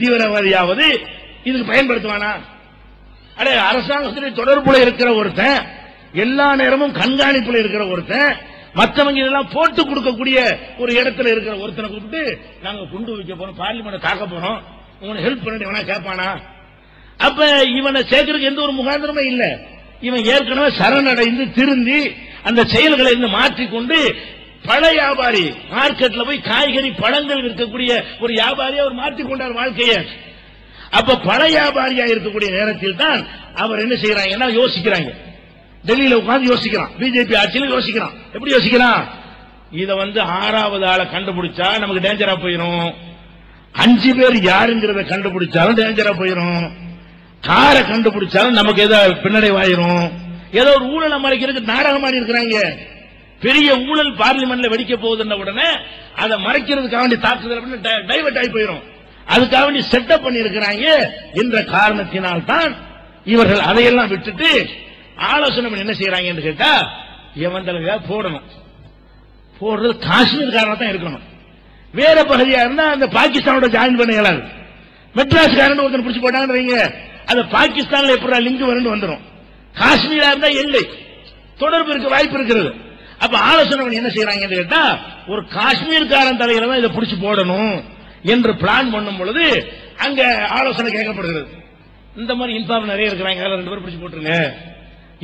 தீவிரவாதியாவது இதுக்கு பயன்படுத்துவானா? அடே, அரசாங்கத்திலே தொடர்புல இருக்கிற ஒருத்தன், எல்லா நேரமும் கண்காணிப்புல இருக்கிற ஒருத்தன், மற்றவங்க இதெல்லாம் போட்டு கொடுக்கக்கூடிய ஒரு இடத்துல இருக்கிற ஒருத்தனை கூப்பிட்டு நாங்க குண்டு வைக்க போறோம், பார்லிமெண்ட் தாக்க போறோம், உங்களை ஹெல்ப் பண்ணி வேணா கேட்பானா? அப்ப இவனை சேர்க்கறதுக்கு எந்த ஒரு முகாந்திரமே இல்ல. இவன் ஏற்கனவே சரணடைந்து திருந்தி அந்த செயல்களை மாற்றிக்கொண்டு பழ வியாபாரி, மார்க்கெட்ல போய் காய்கறி பழங்கள் விற்கக்கூடிய ஒரு வியாபாரியை அவர் மாற்றிக்கொண்டார் வாழ்க்கையை. அப்ப பழ வியாபாரியா இருக்கக்கூடிய நேரத்தில் தான் அவர் என்ன செய்யறாங்கன்னா யோசிக்கிறாங்க. டெல்லியில உட்கார்ந்து யோசிக்கிறான், பிஜேபி ஆட்சியில் யோசிக்கிறான். எப்படி யோசிக்கிறான்? இத 6வது ஆளை கண்டுபிடிச்சா நமக்கு டேஞ்சரா போயிடும், 5 பேர் யாருங்கிறத கண்டுபிடிச்சாலும் டேஞ்சரா போயிடும், காரை கண்டுபிடிச்சாலும் நமக்கு ஏதோ பின்னடைவாயிரும், ஏதோ ஒரு ஊழல் மறைக்கிறதுக்கு நாடகம் ஆடி இருக்கிறாங்க. பெரிய ஊழல் பார்லிமெண்ட்ல வெடிக்க போகுதுன்ற உடனே அதை மறைக்கிறதுக்காக வேண்டி தாக்குதல் டைவர்ட் ஆகி போயிடும். அதுக்காக வேண்டி செட்டப் பண்ணி இருக்கிறாங்க என்ற காரணத்தினால் தான் இவர்கள் அதையெல்லாம் விட்டுட்டு ஆலோசனை பண்ணி என்ன செய்யறாங்க என்று கேட்டா, எவன் தலைவா போடணும், போடுறது காஷ்மீர் காரணம் தான் இருக்கணும். வேற பகுதியா இருந்தா அந்த பாகிஸ்தானோட ஜாயின் பண்ண இயலாது. மெட்ராஸ் காரன் ஒருத்தர் பிடிச்சு போட்டாங்க, அது பாகிஸ்தான்ல எப்படி லிங்க் வரணும் வந்துடும். காஷ்மீரா இருந்தா எல்லை தொடர்பு இருக்க வாய்ப்பு இருக்கிறது. அப்ப ஆலோசனை பண்ணி என்ன செய்யறாங்க கேட்டா, ஒரு காஷ்மீர்காரன் தலையில தான் இதை பிடிச்சு போடணும் என்று பிளான் பண்ணும் பொழுது அங்க ஆலோசனை கேட்கப்படுகிறது. இந்த மாதிரி இன்ஃபார்ம் நிறைய இருக்கிறாங்க, 2 பேர் பிடிச்சு போட்டுருங்க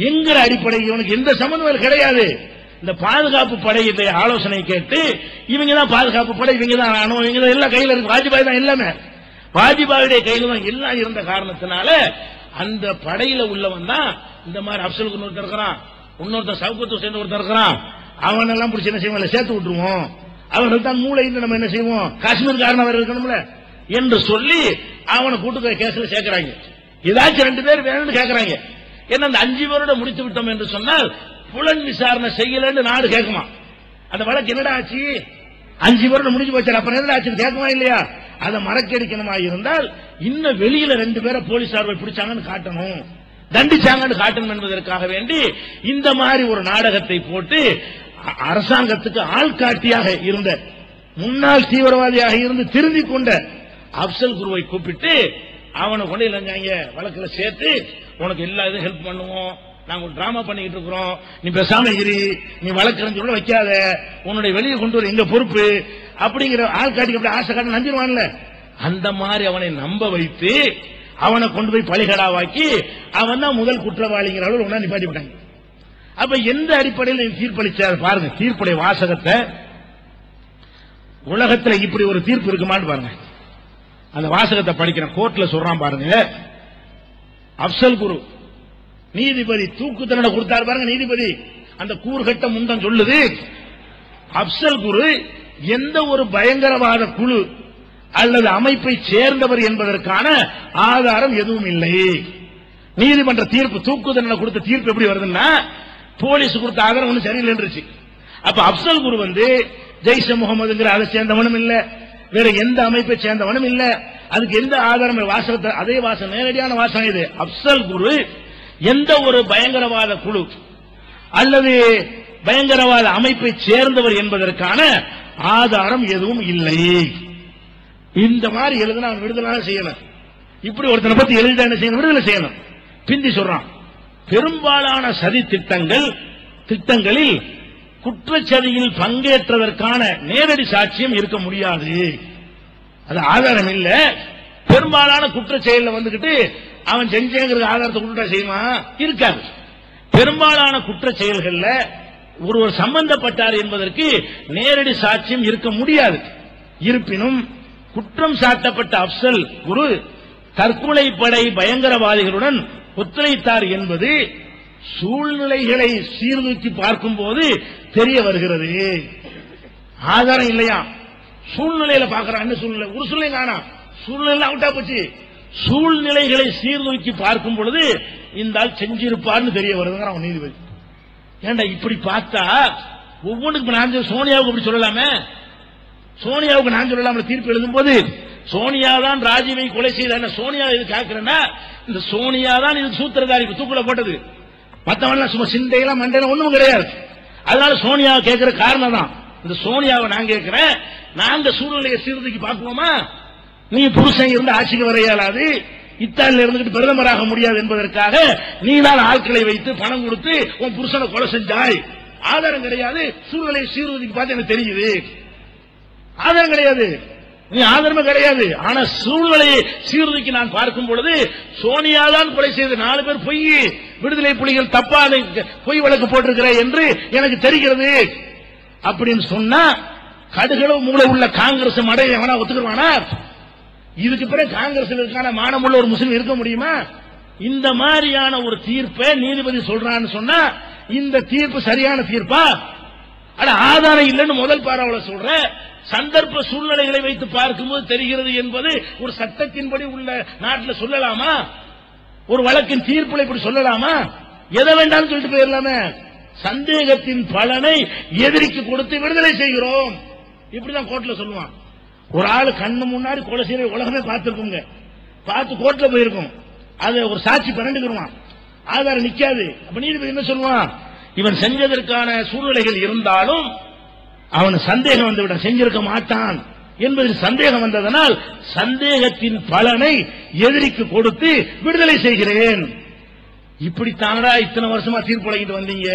என்கிற அடிப்படை இவனுக்கு எந்த சம்பந்தமும் கிடையாது. இந்த பாதுகாப்பு படையிட்ட ஆலோசனை கேட்டு இவங்க தான் பாதுகாப்பு படை, இவங்க தான் ராணுவம், இவங்க தான் எல்லாம் கையில் இருக்கு. வாஜ்பாய் தான் எல்லாமே, வாஜ்பாயுடைய கையில் தான் எல்லாம் இருந்த காரணத்தினால அந்த படையில உள்ளவன் தான் இந்த மாதிரி அப்சல் ஒருத்தர் இருக்கிறான், இன்னொருத்தர் சவுக்கத்து சேர்ந்து ஒருத்தர் இருக்கிறான், அவனெல்லாம் பிடிச்சி என்ன செய்வோம், சேர்த்து விட்டுருவோம், அவர்கள் தான் மூளைன்னு நம்ம என்ன செய்வோம், காஷ்மீர் காரணம் வேற இருக்கணும்ல என்று சொல்லி அவனை கூட்டு கேஸ்ல சேர்க்கிறாங்க. ஏதாச்சும் 2 பேர் வேணும்னு கேட்கறாங்க. ஏன்னா அந்த 5 பேரோட முடித்து விட்டோம் என்று சொன்னால் புலன் விசாரணை செய்யலன்னு நாடு கேட்குமா, அந்த வழக்கு என்னடா ஆச்சு, 5 பேரோட முடிஞ்சு போச்சு, அப்புறம் என்னடா ஆச்சு கேட்குமா இல்லையா? அதை மறக்கடிக்கணுமா இருந்தால் இன்னும் வெளியில 2 பேரை போலீசார் பிடிச்சாங்கன்னு காட்டணும், தண்டிச்சாங்கன்னு காட்டணும் என்பதற்காக வேண்டி இந்த மாதிரி ஒரு நாடகத்தை போட்டு அரசாங்கத்துக்கு ஆள்காட்டியாக இருந்த முன்னாள் தீவிரவாதியாக இருந்து திருந்திக் கொண்ட அப்சல் குருவை கூப்பிட்டு அவனை கொண்டு இளைஞாங்க வழக்குல சேர்த்து உனக்கு எல்லா இதுவும் ஹெல்ப் பண்ணுவோம், நாங்க ஒரு டிராமா பண்ணிக்கிட்டு இருக்கிறோம், நீ பேசாம இரு, நீ வழக்கறிஞரோட வைக்காத, உன்னுடைய வெளியே கொண்டு வர எங்க பொறுப்பு அப்படிங்கிற ஆள்காட்டி அப்படி ஆசை காட்டி நம்பிடுவான்ல, அந்த மாதிரி அவனை நம்ப வைத்து அவனை கொண்டு போய் பலிகடாவாக்கி அவன் தான் முதல் குற்றவாளிங்கிற அளவில் ஒன்னா நிப்பாட்டி விட்டாங்க. அப்ப எந்த அடிப்படையில் தீர்ப்பளிச்சார் பாருங்க. தீர்ப்புடைய வாசகத்தை உலகத்தில் இப்படி ஒரு தீர்ப்பு இருக்குமான்னு பாருங்க. அந்த வாசகத்தை படிக்கிறேன். கோர்ட்ல சொல்றான் பாருங்க, அப்சல் குரு நீதிபதி தூக்கு தண்டனை கொடுத்தார் பாருங்க. நீதிபதி அந்த கூறுகட்ட முண்டம் சொல்லுது, அப்சல் குரு எந்த ஒரு பயங்கரவாத குழு அல்லது அமைப்பை சேர்ந்தவர் என்பதற்கான ஆதாரம் எதுவும் இல்லை. நீதிமன்ற தீர்ப்பு தூக்கு தண்டனை கொடுத்த தீர்ப்பு எப்படி வருதுன்னா, போலீஸ் கொடுத்த ஆதாரம் ஒன்றும் சரியில்லைன்றுச்சு. அப்ப அப்சல் குரு ஜெய்ஷே முகமதுங்கிற அதை சேர்ந்தவனும் இல்ல, வேற எந்த அமைப்பை சேர்ந்தவனும் இல்ல, அதுக்கு எந்த ஆதாரம் வாசகத்தை அதே வாசகம் நேரடியான வாசகம் இது. அப்சல் குரு எந்த ஒரு பயங்கரவாத குழு அல்லது பயங்கரவாத அமைப்பை சேர்ந்தவர் என்பதற்கான ஆதாரம் எதுவும் இல்லை. இந்த மாதிரி எழுதினா அவன் விடுதலை செய்யணும். இப்படி ஒருத்தனை பத்தி எழுதினா என்ன செய்யணும், விடுதலை செய்யணும். பிந்தி சொல்றான், பெரும்பாலான சதி திட்டங்களில் குற்றச்சதியில் பங்கேற்றதற்கான நேரடி சாட்சியம் இருக்க முடியாது, அது ஆதாரம் இல்ல. பெரும்பாலான குற்ற செயல வந்துகிட்டு அவன் செஞ்சேங்கிற ஆதாரத்தை குற்ற செய்யுமா இருக்காது. பெரும்பாலான குற்ற செயல்கள்ல ஒருவர் சம்பந்தப்பட்டார் என்பதற்கு நேரடி சாட்சியம் இருக்க முடியாது. இருப்பினும் குற்றம் சாட்டப்பட்ட அப்சல் குரு தற்கொலை படை பயங்கரவாதிகளுடன் ஒத்துழைத்தார் என்பது சூழ்நிலைகளை சீர்தூக்கி பார்க்கும் போது தெரிய வருகிறது. ஆதாரம் இல்லையா, சூழ்நிலையில பார்க்கிறான். என்ன சூழ்நிலை, ஒரு சூழ்நிலை காணா, சூழ்நிலை அவுட்டா போச்சு. சூழ்நிலைகளை சீர்தூக்கி பார்க்கும் பொழுது இந்த ஆள் செஞ்சிருப்பார்னு தெரிய வருதுங்கிற அவன் நீதிபதி. ஏண்டா இப்படி பார்த்தா ஒவ்வொன்றுக்கு நான் சோனியாவுக்கு அப்படி சொல்லலாமே, சோனியாவுக்கு நான் சொல்லலாம் தீர்ப்பு எழுதும் போது சோனியா தான் ராஜீவை கொலை செய்த, சோனியா இது கேட்கிறேன்னா இந்த சோனியா தான் இது சூத்திரதாரி தூக்குல போட்டது, மற்றவன் சும்மா சிந்தையெல்லாம் மண்டையில ஒண்ணும் கிடையாது. அதனால சோனியா கேட்கிற காரணம் தான். இந்த சோனியாவை நான் கேட்கிறேன், நாங்க சூழ்நிலையை சீர்தூக்கி பார்க்குவோமா, நீ புருஷன் இருந்து ஆட்சிக்கு வர இயலாது, இத்தாலியில இருந்துட்டு பிரதமராக முடியாது என்பதற்காக நீ தான் ஆட்களை வைத்து பணம் கொடுத்து உன் புருஷனை கொலை செஞ்சாய். ஆதாரம் கிடையாது. சூழ்நிலை சீர்திருத்தி பார்த்து எனக்கு தெரியுது. ஆதாரம் கிடையாது, நீ ஆதாரமே கிடையாது. ஆனா சூழ்நிலையை சீர்திருத்தி நான் பார்க்கும் பொழுது சோனியா தான் கொலை செய்து 4 பேர் பொய், விடுதலை புலிகள் தப்பா பொய் வழக்கு போட்டிருக்கிற என்று எனக்கு தெரிகிறது அப்படின்னு சொன்னா கடுகளவு மூளை உள்ள காங்கிரஸ் மடைய எவனா ஒத்துக்குவானா? இதுக்கு பிறகு காங்கிரஸ் மானமுள்ள ஒரு முஸ்லீம் இருக்க முடியுமா? இந்த மாதிரியான ஒரு தீர்ப்பை நீதிபதி சொல்றான்னு சொன்னா இந்த தீர்ப்பு சரியான தீர்ப்பா? ஆனா ஆதாரம் இல்லைன்னு முதல் பாராவல சொல்ற, சந்தர்ப்ப சூழ்நிலைகளை வைத்து பார்க்கும்போது தெரிகிறது என்பது ஒரு சட்டத்தின்படி உள்ள நாட்டில் சொல்லலாமா? ஒரு வழக்கின் தீர்ப்புல இப்படி சொல்லலாமா? எதை வேண்டாம்னு சொல்லிட்டு போயிடலாமே. சந்தேகத்தின் பலனை எதிரிக்கு கொடுத்து விடுதலை செய்கிறோம், இப்படிதான் கோர்ட்ல சொல்லுவான். ஒரு ஆளு கண்ணு முன்னாடி கொலை செய்யற உலகமே பார்த்திருக்குங்க, பார்த்து கோர்ட்ல போயிருக்கும். அது ஒரு சாட்சி பிறண்டுக்குருவான், ஆதாரம் நிக்காது. அப்ப நீதிபதி என்ன சொல்லுவான்? இவன் செஞ்சதற்கான சூழ்நிலைகள் இருந்தாலும் அவன் சந்தேகம் வந்துவிட செஞ்சிருக்க மாட்டான் என்பதில் சந்தேகம் வந்ததனால் சந்தேகத்தின் பலனை எதிரிக்கு கொடுத்து விடுதலை செய்கிறேன். இப்படித்தானடா இத்தனை வருஷமா தீர்ப்பு வழங்கிட்டு வந்தீங்க.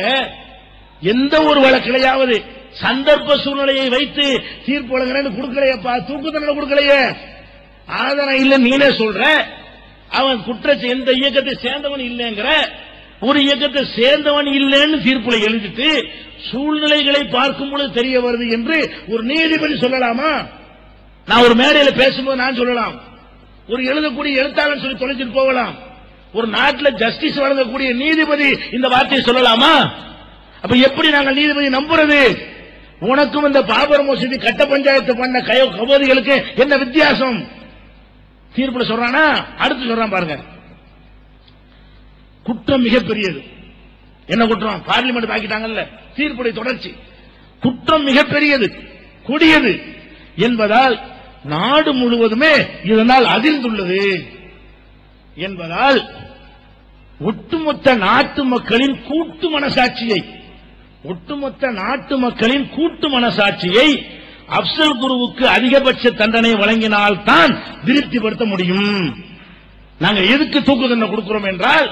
எந்த ஒரு வழக்கிலையாவது சந்தர்ப்ப சூழ்நிலையை வைத்து தீர்ப்பு வழங்குறேன்னு கொடுக்கலையப்பா, தூக்கு தண்டனை கொடுக்கலையே. ஆதாரம் இல்லை நீனே சொல்ற. அவன் குற்றத்தை எந்த இயக்கத்தை சேர்ந்தவன் இல்லைங்கிற, ஒரு இயக்கத்தை சேர்ந்தவன் இல்லைன்னு தீர்ப்புல எழுதிட்டு சூழ்நிலைகளை பார்க்கும் பொழுது தெரிய வருது என்று ஒரு நீதிபதி சொல்லலாமா? நான் ஒரு மேடையில பேசும்போது நான் சொல்லலாம், ஒரு எழுதக்கூடிய எழுத்தாளர் சொல்லி தொலைச்சிட்டு போகலாம். ஒரு நாட்டில் ஜஸ்டிஸ் வழங்கக்கூடிய நீதிபதி இந்த வார்த்தையை சொல்லலாமா? அப்ப எப்படி நாங்கள் நீதிபதி நம்புறது? உனக்கும் இந்த பாபர் மசூதி கட்ட பஞ்சாயத்து பண்ண கபோதிகளுக்கு என்ன வித்தியாசம்? தீர்ப்புல சொல்றானா? அடுத்து சொல்றான் பாருங்க, குற்றம் மிகப்பெரியது. என்ன குற்றம்? பார்லிமெண்ட் ஆக்கிட்டாங்கல்ல, தீர்ப்புடைய தொடர்ச்சி. குற்றம் மிகப்பெரியது, கொடியது என்பதால் நாடு முழுவதுமே இதனால் அதிர்ந்துள்ளது என்பதால் ஒட்டுமொத்த நாட்டு மக்களின் கூட்டு மனசாட்சியை, ஒட்டுமொத்த நாட்டு மக்களின் கூட்டு மனசாட்சியை அப்சல் குருவுக்கு அதிகபட்ச தண்டனை வழங்கினால்தான் திருப்திப்படுத்த முடியும். நாங்க எதுக்கு தூக்கு தண்டனை கொடுக்கிறோம் என்றால்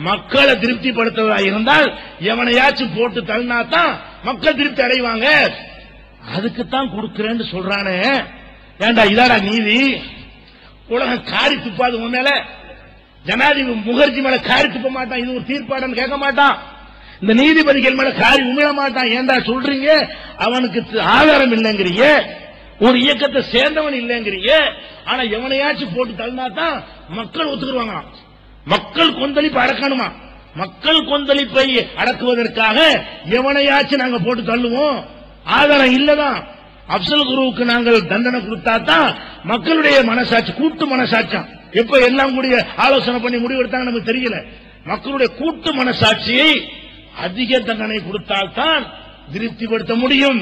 மக்களை திருப்திப்படுத்துவதா இருந்தால் எவனையாச்சும் போட்டு தள்ளினா தான் மக்கள் திருப்தி அடைவாங்க. அதுக்குத்தான் கொடுக்கிறேன்னு சொல்றானே. ஏண்டா இதாடா நீதி? உலகம் காரி துப்பாது உன் மேல. ஜனாதிபதி முகர்ஜி மேல காரி துப்ப மாட்டான், இது ஒரு தீர்ப்பாடன்னு கேட்க மாட்டான். இந்த நீதிபதிகள் மேல காரி உமிழ மாட்டான். ஏண்டா சொல்றீங்க? அவனுக்கு ஆதாரம் இல்லைங்கிறீங்க, ஒரு இயக்கத்தை சேர்ந்தவன் இல்லைங்கிறீங்க. ஆனா எவனையாச்சும் போட்டு தள்ளினா தான் மக்கள் ஒத்துக்குருவாங்க. மக்கள் கொந்தளிப்பு அடக்கணுமா? மக்கள் கொந்தளிப்பை அடக்குவதற்காக எவனையாச்சும் நாங்க போட்டு தள்ளுவோம். ஆதாரம் இல்லதான். அப்சல் குருவுக்கு நாங்கள் தண்டனை கொடுத்தா தான் மக்களுடைய மனசாட்சி, கூட்டு மனசாட்சியம், எப்ப எல்லாம் கூடிய ஆலோசனை பண்ணி முடிவெடுத்தாங்க நமக்கு தெரியல. மக்களுடைய கூட்டு மனசாட்சியை அதிக தண்டனை கொடுத்தால்தான் திருப்திப்படுத்த முடியும்.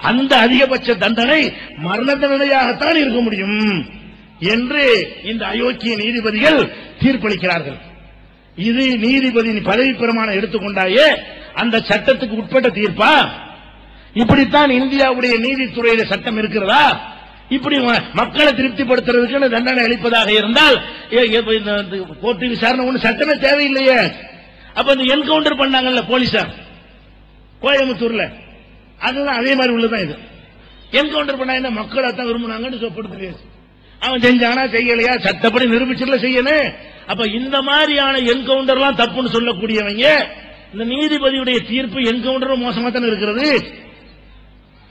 அந்த அதிகபட்ச தண்டனை மரண தண்டனையாகத்தான் இருக்க முடியும் என்று இந்த அயோக்கிய நீதிபதிகள் தீர்ப்பளிக்கிறார்கள். இது நீதிபதி பதவி பிரமாணம் எடுத்துக்கொண்டாயே அந்த சட்டத்துக்கு உட்பட்ட தீர்ப்பா? இப்படித்தான் இந்தியாவுடைய நீதித்துறையில சட்டம் இருக்கிறதா? இப்படி மக்களை திருப்திப்படுத்துறதுக்கு தண்டனை அளிப்பதாக இருந்தால் கோர்ட்டு விசாரணை ஒன்று சட்டமே தேவையில்லையே. அப்ப இந்த என்கவுண்டர் பண்ணாங்கல்ல போலீசார் கோயம்புத்தூர்ல, அதுதான் அதே மாதிரி உள்ளதான். இது என்கவுண்டர் பண்ணா என்ன, மக்களை தான் விரும்பினாங்கன்னு சொல்லப்படுது. அவன் செஞ்சானா செய்யலையா, சட்டப்படி நிரூபிச்சுல செய்யணும். அப்ப இந்த மாதிரியான என்கவுண்டர்லாம் தப்புன்னு சொல்லக்கூடியவங்க, இந்த நீதிபதியுடைய தீர்ப்பு என்கவுண்டர் மோசமா தானே இருக்கிறது.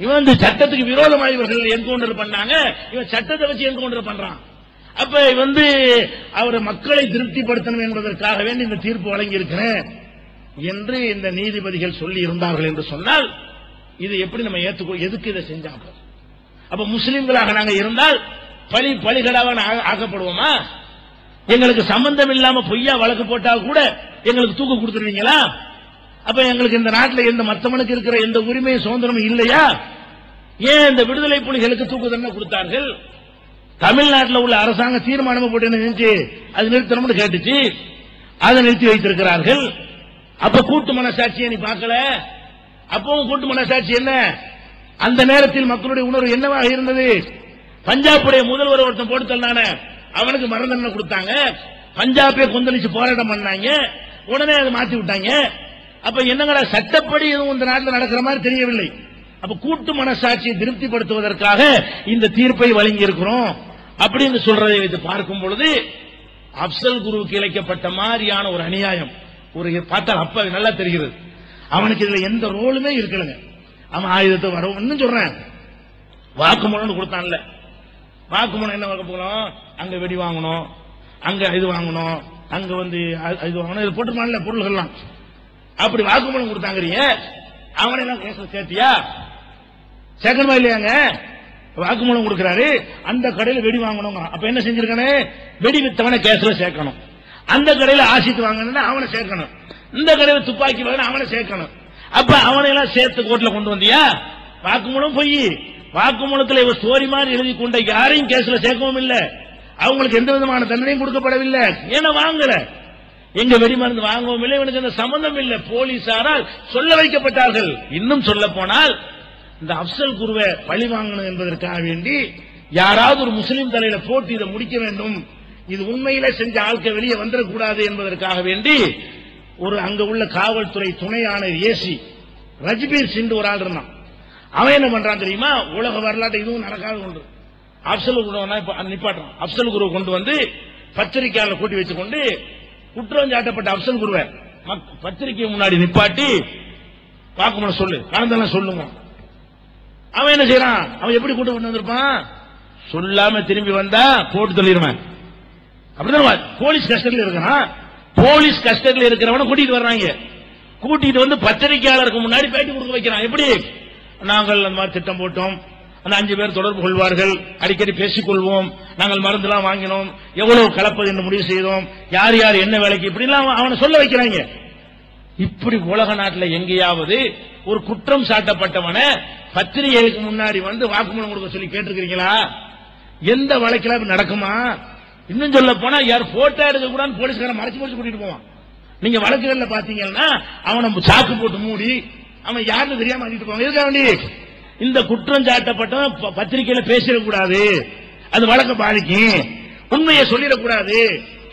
இவன் சட்டத்துக்கு விரோதமாக இவர்கள் என்கவுண்டர் பண்ணாங்க, இவன் சட்டத்தை வச்சு என்கவுண்டர் பண்றான். அப்ப அவர் மக்களை திருப்திப்படுத்தணும் என்பதற்காக வேண்டி இந்த தீர்ப்பு வழங்கி இருக்கிறேன் என்று இந்த நீதிபதிகள் சொல்லி இருந்தார்கள் என்று சொன்னால் இது எப்படி நம்ம ஏற்றுக்கோ? எதுக்கு இதை செஞ்சாங்க? அப்ப முஸ்லிம்களாக நாங்க இருந்தால் பலிகடாக ஆக்கப்படுவோமா? எங்களுக்கு சம்பந்தம் இல்லாம பொய்யா வழக்கு போட்டா கூட எங்களுக்கு தூக்கு கொடுத்துருவீங்களா? அப்ப எங்களுக்கு இந்த நாட்டில் எந்த மற்றவனுக்கு இருக்கிற எந்த உரிமையும் சுதந்திரமும் இல்லையா? ஏன் இந்த விடுதலை புலிகளுக்கு தூக்கு தண்டனை கொடுத்தார்கள்? தமிழ்நாட்டில் உள்ள அரசாங்கம் தீர்மானம் போட்டு செஞ்சு அது நிறுத்தணும்னு கேட்டுச்சு, அதை நிறுத்தி வைத்திருக்கிறார்கள். அப்ப கூட்டு மனசாட்சியை நீ பார்க்கல. அப்பவும் கூட்டு மனசாட்சி என்ன? அந்த நேரத்தில் மக்களுடைய உணர்வு என்னவாக இருந்தது? பஞ்சாபுடைய முதல்வர் ஒருத்தன் போட்டு தள்ளானே, அவனுக்கு மரண தண்டனை கொடுத்தாங்க. பஞ்சாபே கொந்தளிச்சு போராட்டம் பண்ணாங்க. உடனே அதை மாத்தி விட்டாங்க. அப்ப என்னங்கடா சட்டப்படி எதுவும் இந்த நாட்டில் நடக்கிற மாதிரி தெரியவில்லை. அப்ப கூட்டு மனசாட்சியை திருப்திப்படுத்துவதற்காக இந்த தீர்ப்பை வழங்கி இருக்கிறோம் அப்படின்னு சொல்றதை வைத்து பார்க்கும் பொழுது அப்சல் குருவுக்கு இழைக்கப்பட்ட மாதிரியான ஒரு அநியாயம் ஒரு பார்த்தால் அப்ப நல்லா தெரிகிறது. அவனுக்கு இதுல எந்த ரோலுமே இருக்கலங்க. அவன் ஆயுதத்தை வரவும் சொல்றேன், வாக்குமூலம் கொடுத்தான்ல, வாக்குமூலம் என்ன வாக்க போகணும், அங்க வெடி வாங்கணும், அங்க இது வாங்கணும், அங்க வந்து இது வாங்கணும், இது போட்டுருமான்ல பொருள்கள்லாம், அப்படி வாக்குமூலம் கொடுத்தாங்க. அவனை எல்லாம் கேஸ்ல சேர்த்தியா? சேர்க்கணுமா இல்லையாங்க? வாக்குமூலம் கொடுக்கிறாரு, அந்த கடையில் வெடி வாங்கணும். அப்ப என்ன செஞ்சிருக்கானே, வெடி வித்தவனை கேஸ்ல சேர்க்கணும். அந்த கடையில் ஆசிட்டு வாங்கணும்னா அவனை சேர்க்கணும். இந்த கடையில் துப்பாக்கி வாங்க அவனை சேர்க்கணும். அப்ப அவனை எல்லாம் சேர்த்து கோர்ட்ல கொண்டு வந்தியா? வாக்குமூலம் போய் வாக்குமூலத்தில் இவர் ஸ்டோரி மாதிரி எழுதி கொண்ட யாரையும் கேஸ்ல சேர்க்கவும் இல்லை. அவங்களுக்கு எந்த விதமான தண்டனையும் கொடுக்கப்படவில்லை. ஏன்னா வாங்கல, எங்க வெடி மருந்து வாங்கவும் இல்லை, இவனுக்கு அந்த சம்பந்தம் இல்லை. போலீசாரால் சொல்ல வைக்கப்பட்டார்கள். இன்னும் சொல்ல போனால் இந்த அப்சல் குருவை பழி வாங்கணும் என்பதற்காக வேண்டி யாராவது ஒரு முஸ்லீம் தலையில போட்டு இதை முடிக்க வேண்டும், இது உண்மையில செஞ்ச ஆட்கள் வெளியே வந்துடக்கூடாது என்பதற்காக வேண்டி ஒரு அங்க உள்ள காவல்துறை துணை ஆணையர் ஏசி ரஜ்பீர் சிங் ஒரு ஆள் இருந்தான். அவன் என்ன பண்றான் தெரியுமா, உலக வரலாற்று இதுவும் நடக்காது ஒன்று, அப்சல் குரு நிப்பாட்டான். அப்சல் குருவை கொண்டு வந்து பத்திரிகையாளர் கூட்டி வச்சுக்கொண்டு குற்றம் சாட்டப்பட்ட அப்சல் குருவை பத்திரிகை முன்னாடி நிப்பாட்டி வாக்குமூலம் சொல்லு, கலந்தெல்லாம் சொல்லுங்க. அவன் என்ன செய்யறான், அவன் எப்படி கூட்டு கொண்டு வந்திருப்பான், சொல்லாம திரும்பி வந்தா போட்டு சொல்லிடுவேன். அப்படிதான் போலீஸ் கஸ்டடியில் இருக்கிறான். போலீஸ் கஸ்டடியில் இருக்கிறவன கூட்டிட்டு வர்றாங்க. கூட்டிட்டு வந்து பத்திரிகையாளருக்கு முன்னாடி பேட்டி கொடுக்க வைக்கிறான். எப்படி, நாங்கள் அந்த மாதிரி திட்டம் போட்டோம், அந்த 5 பேர் தொடர்பு கொள்வார்கள், அடிக்கடி பேசிக் கொள்வோம், நாங்கள் மருந்துலாம் வாங்கினோம், எவ்வளவு கலப்பது என்று முடிவு செய்தோம், யார் யார் என்ன வேலைக்கு, இப்படிலாம் அவனை சொல்ல வைக்கிறாங்க. இப்படி உலக நாட்டில் எங்கேயாவது ஒரு குற்றம் சாட்டப்பட்டவனை பத்திரிகைகளுக்கு முன்னாடி வந்து வாக்குமூலம் கொடுக்க சொல்லி கேட்டிருக்கிறீங்களா? எந்த வழக்கில் நடக்குமா? இன்னும் சொல்ல போனா யார் போட்டோ எடுக்க கூட போலீஸ்காரன் மறைச்சு கூட்டிட்டு போவான். நீங்க வழக்குகள்ல பாத்தீங்கன்னா அவனை சாக்கு போட்டு மூடி அவன் யாருன்னு தெரியாம அடிட்டு போவாங்க. இருக்க வேண்டி இந்த குற்றம் சாட்டப்பட்டவன் பத்திரிகையில பேசிடக்கூடாது, அது வழக்க பாதிக்கும், உண்மையை சொல்லிடக்கூடாது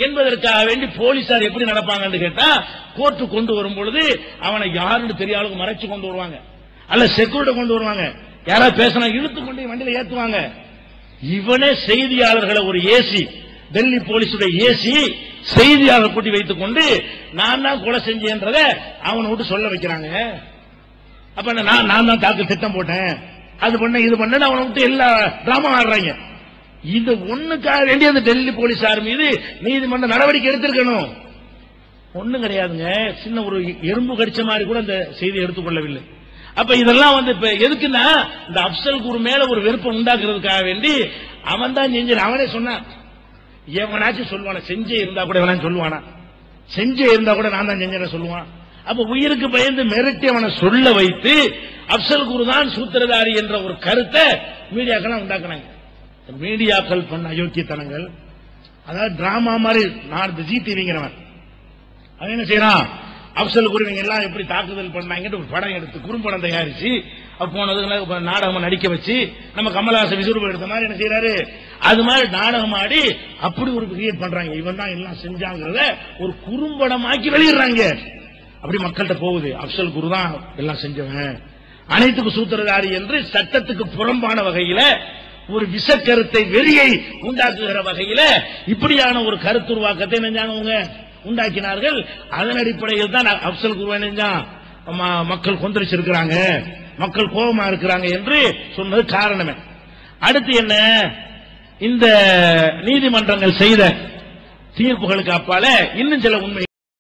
என்பதற்காக வேண்டி போலீசார் எப்படி நடப்பாங்கன்னு கேட்டா, கோர்ட்டு கொண்டு வரும் பொழுது அவனை யாருன்னு தெரியாத மறைச்சு கொண்டு வருவாங்க, அல்ல செக்யூரிட்டி கொண்டு வருவாங்க, யாராவது பேசினா இழுத்து கொண்டு வண்டியில ஏத்துவாங்க. இவனே செய்தியாளர்களை ஒரு ஏசி, டெல்லி போலீஸுடைய ஏசி செய்தியாளர் கூட்டி வைத்துக் கொண்டு நான் தான் கொலை செஞ்சேன்றத அவனை விட்டு சொல்ல வைக்கிறாங்க. அப்ப நான் தான் தாக்கல் திட்டம் போட்டேன், அது பண்ண இது பண்ண அவனை விட்டு எல்லா டிராமா ஆடுறாங்க. இது ஒண்ணுக்காக வேண்டி அந்த டெல்லி போலீசார் மீது நீதிமன்ற நடவடிக்கை எடுத்திருக்கணும். ஒண்ணும் கிடையாதுங்க, சின்ன ஒரு எறும்பு கடிச்ச மாதிரி கூட அந்த செய்தியை எடுத்துக்கொள்ளவில்லை. அப்ப இதெல்லாம் வந்து இப்ப எதுக்குன்னா இந்த அப்சல் குரு மேல ஒரு வெறுப்பை உண்டாக்குறதுக்காக வேண்டி அவன் தான் செஞ்சு அவனே சொன்னான். எவனாச்சும் சொல்லுவானா, செஞ்சே இருந்தா கூட எவனாச்சும் சொல்லுவானா, செஞ்சே இருந்தா கூட நான் தான் செஞ்சேன்னு சொல்லுவான். அப்ப உயிருக்கு பயந்து மிரட்டி அவனை சொல்ல வைத்து அப்சல் குரு தான் சூத்திரதாரி என்ற ஒரு கருத்தை மீடியாக்கள் உண்டாக்குனாங்க. மீடியாக்கள் பண்ண அயோக்கியத்தனங்கள், அதாவது டிராமா மாதிரி நான் ஜி டிவிங்கிறவன் அவன் என்ன செய்யறான், அப்சல் குரு எல்லாம் எப்படி தாக்குதல் பண்ணாங்க ஒரு படம் எடுத்து குறும்படம் தயாரிச்சு போனது நாடகம் நடிக்க வச்சு நம்ம கமலஹாசன் விசுரூபம் எடுத்த மாதிரி என்ன செய்யறாரு, அது மாதிரி நாடகம் ஆடி அப்படி ஒரு கிரியேட் பண்றாங்க. இவன் தான் எல்லாம் செஞ்சாங்கிறத ஒரு குறும்படமாக்கி வெளியிடுறாங்க. அப்படி மக்கள்கிட்ட போகுது, அப்சல் குரு தான் எல்லாம் செஞ்சவன், அனைத்துக்கு சூத்திரதாரி என்று சட்டத்துக்கு புறம்பான வகையில ஒரு விஷக்கருத்தை வெறியை உண்டாக்குகிற வகையில இப்படியான ஒரு கருத்துருவாக்கத்தை நெஞ்சாங்க உண்டாக்கினார்கள். அதன் அடிப்படையில் தான் அப்சல் குரு நெஞ்சான் மக்கள் கொந்தளிச்சிருக்கிறாங்க, மக்கள் கோபமா இருக்கிறாங்க என்று சொன்னது காரணமே. அடுத்து என்ன, இந்த நீதிமன்றங்கள் செய்த தீர்ப்புகளுக்கு அப்பால இன்னும் சில உண்மை